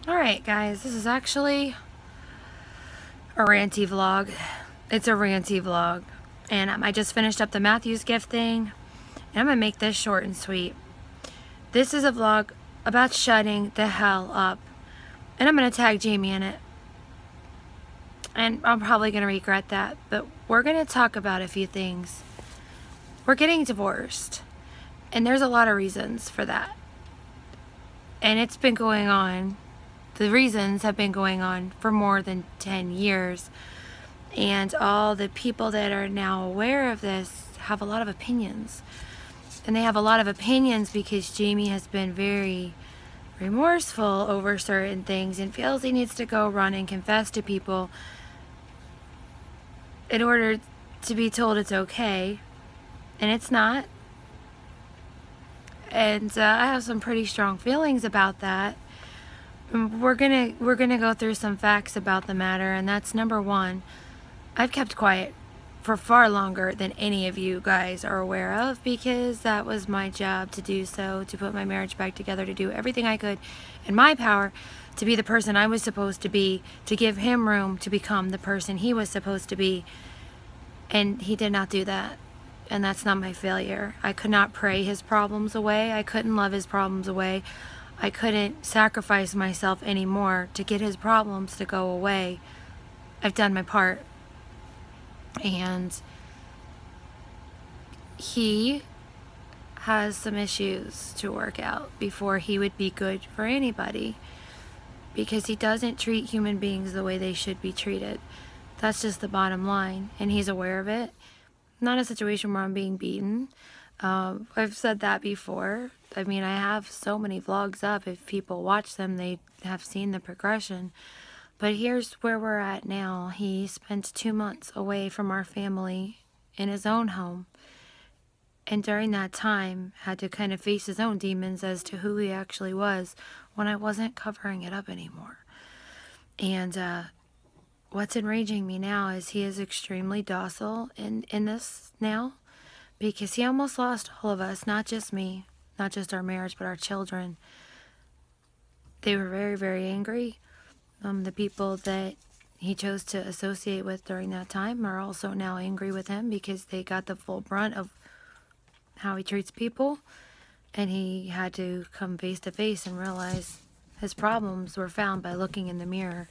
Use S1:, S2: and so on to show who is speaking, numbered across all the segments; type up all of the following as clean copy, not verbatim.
S1: Alright guys, this is actually a ranty vlog. It's a ranty vlog. And I just finished up the Matthews gift thing. And I'm going to make this short and sweet. This is a vlog about shutting the hell up. And I'm going to tag Jamie in it. And I'm probably going to regret that. But we're going to talk about a few things. We're getting divorced. And there's a lot of reasons for that. And it's been going on. The reasons have been going on for more than 10 years. And all the people that are now aware of this have a lot of opinions. And they have a lot of opinions because Jamie has been very remorseful over certain things and feels he needs to go run and confess to people in order to be told it's okay. And it's not. And I have some pretty strong feelings about that. We're gonna go through some facts about the matter, and that's number one. I've kept quiet for far longer than any of you guys are aware of, because that was my job to do so, to put my marriage back together, to do everything I could in my power to be the person I was supposed to be, to give him room to become the person he was supposed to be. And he did not do that. And that's not my failure. I could not pray his problems away. I couldn't love his problems away. I couldn't sacrifice myself anymore to get his problems to go away. I've done my part. And he has some issues to work out before he would be good for anybody. Because he doesn't treat human beings the way they should be treated. That's just the bottom line. And he's aware of it. Not a situation where I'm being beaten. I've said that before. I mean, I have so many vlogs up. If people watch them, they have seen the progression. But here's where we're at now. He spent 2 months away from our family in his own home. And during that time, had to kind of face his own demons as to who he actually was when I wasn't covering it up anymore. And what's enraging me now is he is extremely docile in this now. Because he almost lost all of us, not just me, not just our marriage, but our children. They were very, very angry. The people that he chose to associate with during that time are also now angry with him because they got the full brunt of how he treats people. And he had to come face to face and realize his problems were found by looking in the mirror.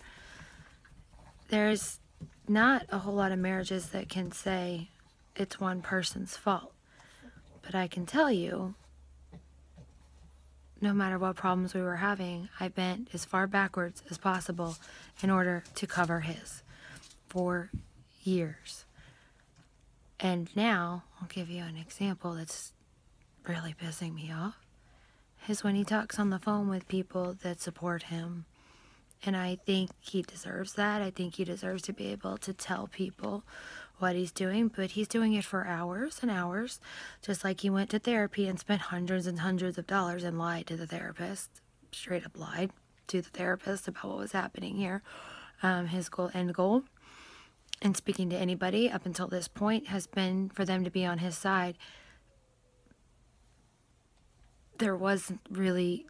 S1: There's not a whole lot of marriages that can say it's one person's fault. But I can tell you, no matter what problems we were having, I bent as far backwards as possible in order to cover his for years. And now, I'll give you an example that's really pissing me off, is when he talks on the phone with people that support him. And I think he deserves that. I think he deserves to be able to tell people what he's doing, but he's doing it for hours and hours, just like he went to therapy and spent hundreds and hundreds of dollars and lied to the therapist, straight up lied to the therapist about what was happening here. His end goal in speaking to anybody up until this point has been for them to be on his side. There wasn't really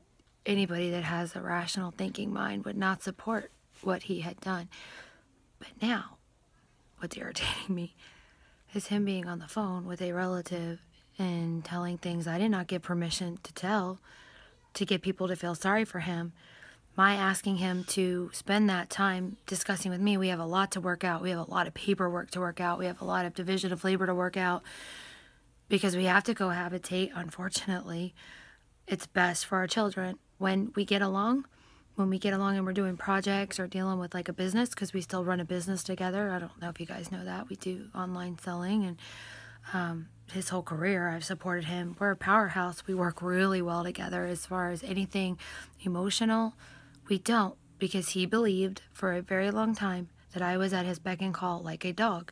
S1: anybody that has a rational thinking mind would not support what he had done. But now, what's irritating me is him being on the phone with a relative and telling things I did not get permission to tell to get people to feel sorry for him. My asking him to spend that time discussing with me, we have a lot to work out. We have a lot of paperwork to work out. We have a lot of division of labor to work out because we have to cohabitate, unfortunately. It's best for our children. When we get along and we're doing projects or dealing with like a business, because we still run a business together. I don't know if you guys know that. We do online selling, and his whole career I've supported him. We're a powerhouse. We work really well together. As far as anything emotional, we don't, because he believed for a very long time that I was at his beck and call like a dog.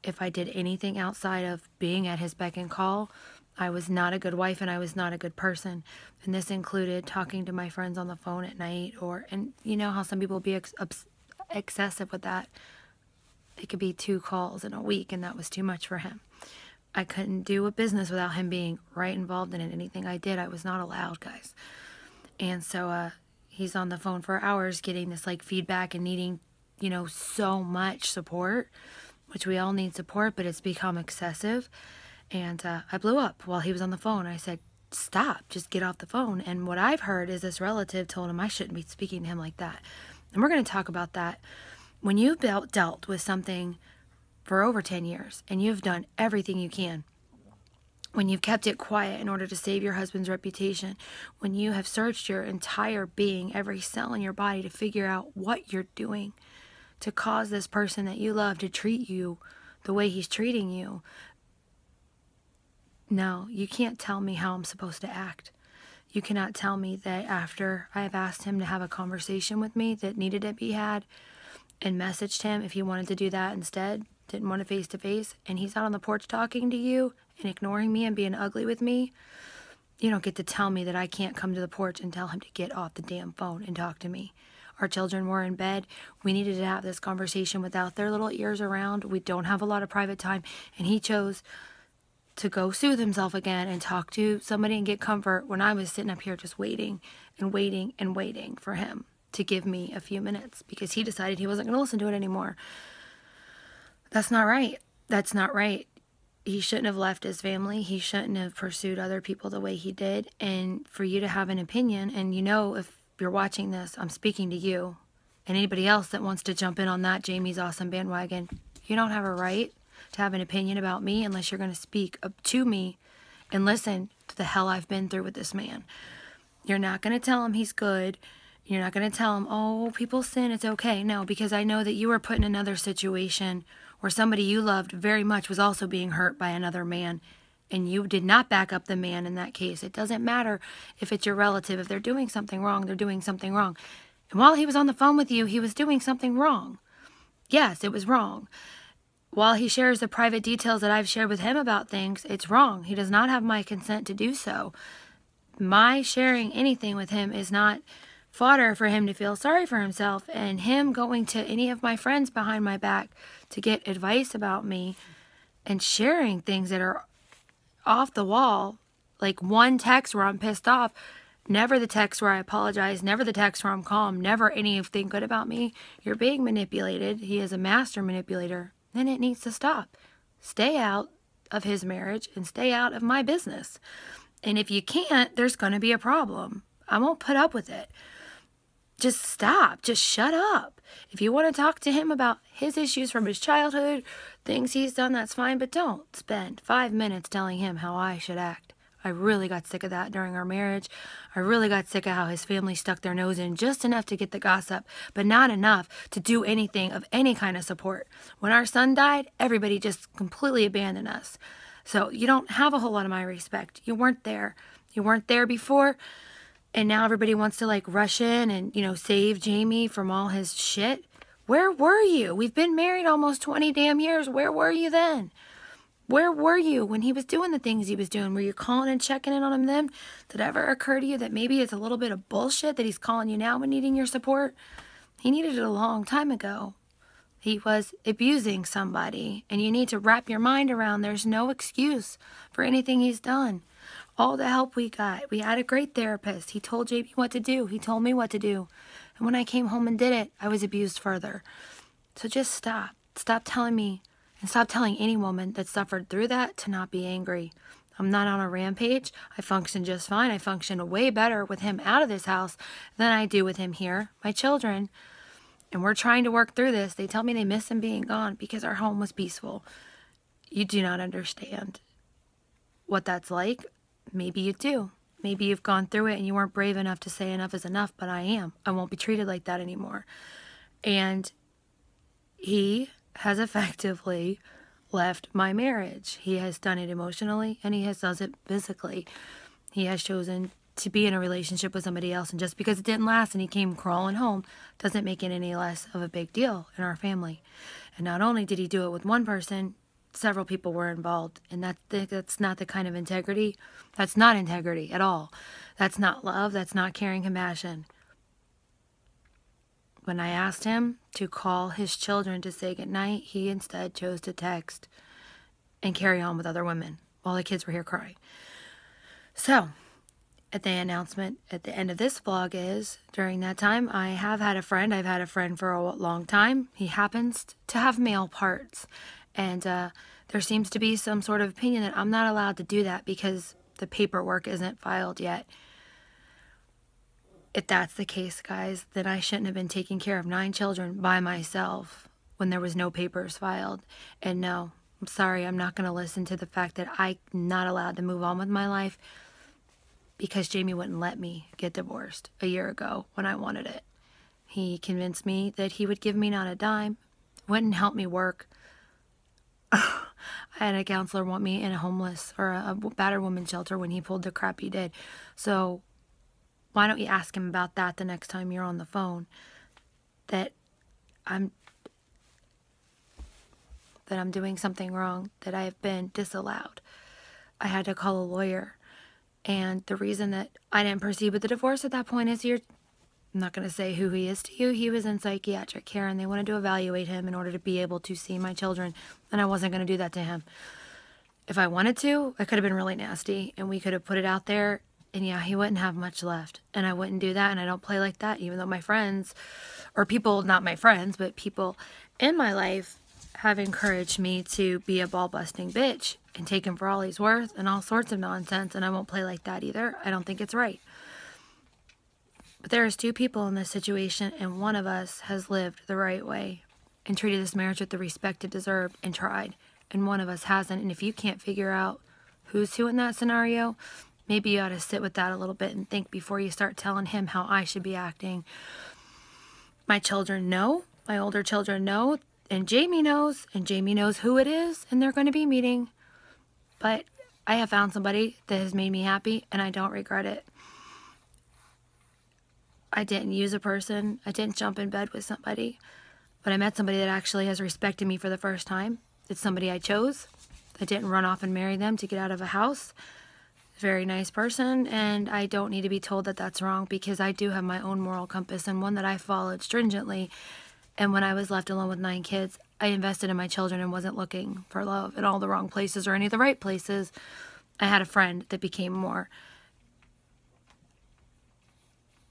S1: If I did anything outside of being at his beck and call, I was not a good wife and I was not a good person. And this included talking to my friends on the phone at night, and you know how some people be excessive with that. It could be 2 calls in a week, and that was too much for him. I couldn't do a business without him being right involved in it. Anything I did, I was not allowed, guys. And so he's on the phone for hours getting this like feedback and needing, you know, so much support, which we all need support, but it's become excessive. And I blew up while he was on the phone. I said, stop, just get off the phone. And what I've heard is this relative told him I shouldn't be speaking to him like that. And we're going to talk about that. When you've dealt with something for over 10 years and you've done everything you can, when you've kept it quiet in order to save your husband's reputation, when you have searched your entire being, every cell in your body to figure out what you're doing to cause this person that you love to treat you the way he's treating you, no, you can't tell me how I'm supposed to act. You cannot tell me that after I have asked him to have a conversation with me that needed to be had and messaged him if he wanted to do that instead, didn't want a face-to-face, and he's out on the porch talking to you and ignoring me and being ugly with me, you don't get to tell me that I can't come to the porch and tell him to get off the damn phone and talk to me. Our children were in bed. We needed to have this conversation without their little ears around. We don't have a lot of private time, and he chose to go soothe himself again and talk to somebody and get comfort when I was sitting up here just waiting and waiting and waiting for him to give me a few minutes because he decided he wasn't going to listen to it anymore. That's not right. That's not right. He shouldn't have left his family. He shouldn't have pursued other people the way he did. And for you to have an opinion, and you know, if you're watching this, I'm speaking to you and anybody else that wants to jump in on that Jamie's awesome bandwagon, you don't have a right to have an opinion about me unless you're going to speak up to me and listen to the hell I've been through with this man. You're not going to tell him he's good. You're not going to tell him, oh, people sin, it's okay. No, because I know that you were put in another situation where somebody you loved very much was also being hurt by another man, and you did not back up the man in that case. It doesn't matter if it's your relative. If they're doing something wrong, they're doing something wrong. And while he was on the phone with you, he was doing something wrong. Yes, it was wrong. While he shares the private details that I've shared with him about things, it's wrong. He does not have my consent to do so. My sharing anything with him is not fodder for him to feel sorry for himself, and him going to any of my friends behind my back to get advice about me and sharing things that are off the wall, like one text where I'm pissed off, never the text where I apologize, never the text where I'm calm, never anything good about me. You're being manipulated. He is a master manipulator. Then it needs to stop. Stay out of his marriage and stay out of my business. And if you can't, there's going to be a problem. I won't put up with it. Just stop. Just shut up. If you want to talk to him about his issues from his childhood, things he's done, that's fine. But don't spend 5 minutes telling him how I should act. I really got sick of that during our marriage. I really got sick of how his family stuck their nose in just enough to get the gossip, but not enough to do anything of any kind of support. When our son died, everybody just completely abandoned us. So you don't have a whole lot of my respect. You weren't there. You weren't there before, and now everybody wants to like rush in and, you know, save Jamie from all his shit. Where were you? We've been married almost 20 damn years. Where were you then? Where were you when he was doing the things he was doing? Were you calling and checking in on him then? Did it ever occur to you that maybe it's a little bit of bullshit that he's calling you now and needing your support? He needed it a long time ago. He was abusing somebody, and you need to wrap your mind around there's no excuse for anything he's done. All the help we got. We had a great therapist. He told JB what to do. He told me what to do. And when I came home and did it, I was abused further. So just stop. Stop telling me. And stop telling any woman that suffered through that to not be angry. I'm not on a rampage. I function just fine. I function way better with him out of this house than I do with him here. My children, and we're trying to work through this. They tell me they miss him being gone because our home was peaceful. You do not understand what that's like. Maybe you do. Maybe you've gone through it and you weren't brave enough to say enough is enough, but I am. I won't be treated like that anymore. And he has effectively left my marriage. He has done it emotionally and he has done it physically. He has chosen to be in a relationship with somebody else, and just because it didn't last and he came crawling home doesn't make it any less of a big deal in our family. And not only did he do it with one person, several people were involved, and that's not the kind of integrity. That's not integrity at all. That's not love. That's not caring compassion. When I asked him to call his children to say goodnight, he instead chose to text and carry on with other women while the kids were here crying. So, the announcement at the end of this vlog is, during that time, I have had a friend. I've had a friend for a long time. He happens to have male parts. And there seems to be some sort of opinion that I'm not allowed to do that because the paperwork isn't filed yet. If that's the case, guys, then I shouldn't have been taking care of 9 children by myself when there was no papers filed. And no, I'm sorry, I'm not going to listen to the fact that I'm not allowed to move on with my life because Jamie wouldn't let me get divorced a year ago when I wanted it. He convinced me that he would give me not a dime, wouldn't help me work. I had a counselor want me in a homeless or a battered woman shelter when he pulled the crap he did. So why don't you ask him about that the next time you're on the phone? That I'm doing something wrong, that I have been disallowed. I had to call a lawyer. And the reason that I didn't proceed with the divorce at that point is I'm not going to say who he is to you. He was in psychiatric care and they wanted to evaluate him in order to be able to see my children. And I wasn't going to do that to him. If I wanted to, I could have been really nasty and we could have put it out there. And yeah, he wouldn't have much left. And I wouldn't do that. And I don't play like that, even though my friends, or people, not my friends, but people in my life have encouraged me to be a ball-busting bitch and take him for all he's worth and all sorts of nonsense. And I won't play like that either. I don't think it's right. But there's 2 people in this situation, and one of us has lived the right way and treated this marriage with the respect it deserved and tried. And one of us hasn't. And if you can't figure out who's who in that scenario, maybe you ought to sit with that a little bit and think before you start telling him how I should be acting. My children know, my older children know, and Jamie knows who it is, and they're going to be meeting. But I have found somebody that has made me happy, and I don't regret it. I didn't use a person. I didn't jump in bed with somebody. But I met somebody that actually has respected me for the first time. It's somebody I chose. I didn't run off and marry them to get out of a house. Very nice person, and I don't need to be told that that's wrong because I do have my own moral compass and one that I followed stringently. And when I was left alone with 9 kids, I invested in my children and wasn't looking for love in all the wrong places or any of the right places. I had a friend that became more.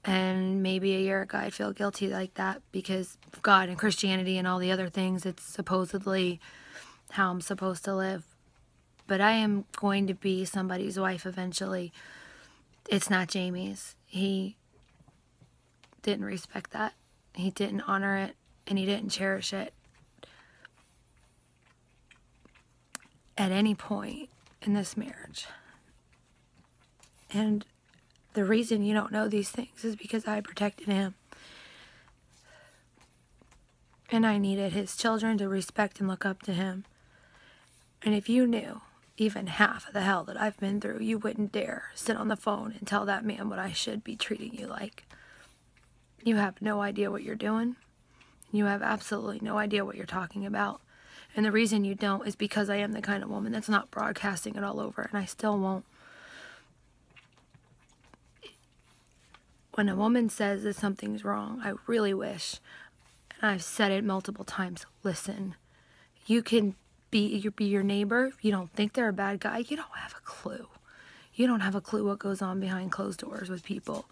S1: And maybe a year ago I'd feel guilty like that because of God and Christianity and all the other things. It's supposedly how I'm supposed to live. But I am going to be somebody's wife eventually. It's not Jamie's. He didn't respect that. He didn't honor it. And he didn't cherish it at any point in this marriage. And the reason you don't know these things is because I protected him. And I needed his children to respect and look up to him. And if you knew even half of the hell that I've been through, you wouldn't dare sit on the phone and tell that man what I should be treating you like. You have no idea what you're doing. You have absolutely no idea what you're talking about. And the reason you don't is because I am the kind of woman that's not broadcasting it all over, and I still won't. When a woman says that something's wrong, I really wish, and I've said it multiple times, listen, you can be your neighbor. If you don't think they're a bad guy, you don't have a clue. You don't have a clue what goes on behind closed doors with people.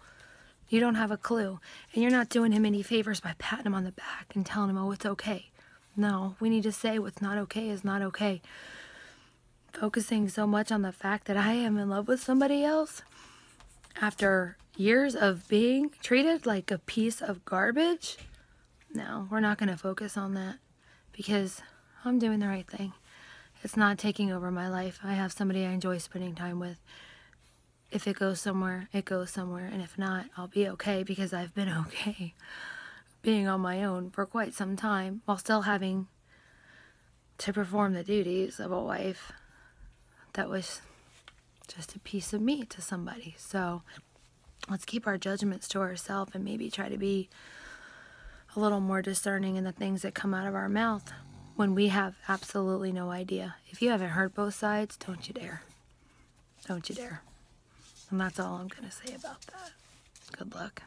S1: You don't have a clue. And you're not doing him any favors by patting him on the back and telling him, oh, it's okay. No, we need to say what's not okay is not okay. Focusing so much on the fact that I am in love with somebody else after years of being treated like a piece of garbage. No, we're not going to focus on that because I'm doing the right thing. It's not taking over my life. I have somebody I enjoy spending time with. If it goes somewhere, it goes somewhere. And if not, I'll be okay because I've been okay being on my own for quite some time while still having to perform the duties of a wife that was just a piece of me to somebody. So let's keep our judgments to ourselves and maybe try to be a little more discerning in the things that come out of our mouth when we have absolutely no idea. If you haven't heard both sides, don't you dare. Don't you dare. And that's all I'm going to say about that. Good luck.